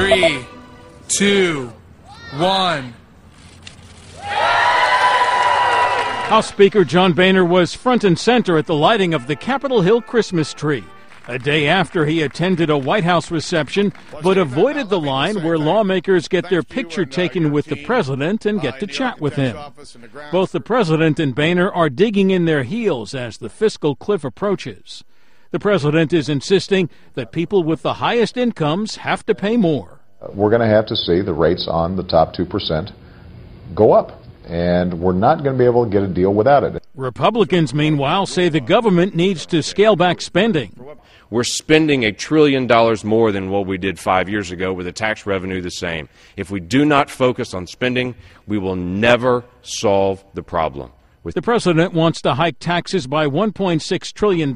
3, 2, 1. House Speaker John Boehner was front and center at the lighting of the Capitol Hill Christmas tree, a day after he attended a White House reception, but avoided the line where lawmakers get their picture taken with the president and get to chat with him. Both the president and Boehner are digging in their heels as the fiscal cliff approaches. The president is insisting that people with the highest incomes have to pay more. We're going to have to see the rates on the top 2% go up, and we're not going to be able to get a deal without it. Republicans, meanwhile, say the government needs to scale back spending. We're spending $1 trillion more than what we did 5 years ago with the tax revenue the same. If we do not focus on spending, we will never solve the problem. The president wants to hike taxes by $1.6 trillion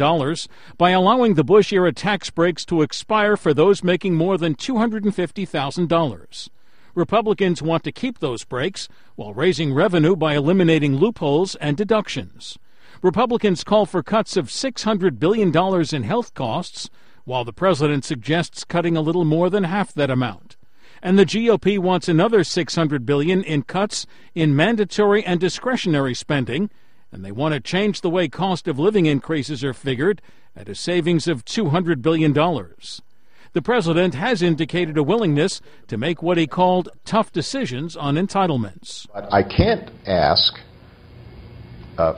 by allowing the Bush-era tax breaks to expire for those making more than $250,000. Republicans want to keep those breaks while raising revenue by eliminating loopholes and deductions. Republicans call for cuts of $600 billion in health costs, while the president suggests cutting a little more than half that amount. And the GOP wants another $600 billion in cuts in mandatory and discretionary spending, and they want to change the way cost of living increases are figured at a savings of $200 billion. The president has indicated a willingness to make what he called tough decisions on entitlements. I can't ask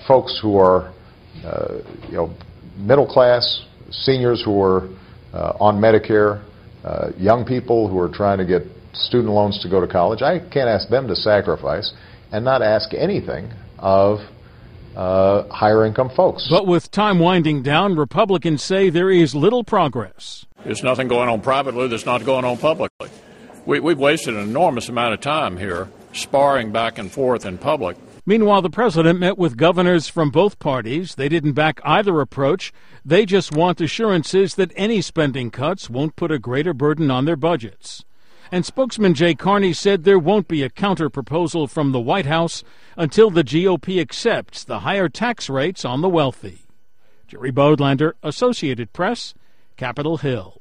folks who are, middle class, seniors who are on Medicare, young people who are trying to get student loans to go to college. I can't ask them to sacrifice and not ask anything of higher income folks. But with time winding down, Republicans say there is little progress. There's nothing going on privately that's not going on publicly. We've wasted an enormous amount of time here sparring back and forth in public. Meanwhile, the president met with governors from both parties. They didn't back either approach. They just want assurances that any spending cuts won't put a greater burden on their budgets. And spokesman Jay Carney said there won't be a counter-proposal from the White House until the GOP accepts the higher tax rates on the wealthy. Jerry Bodlander, Associated Press, Capitol Hill.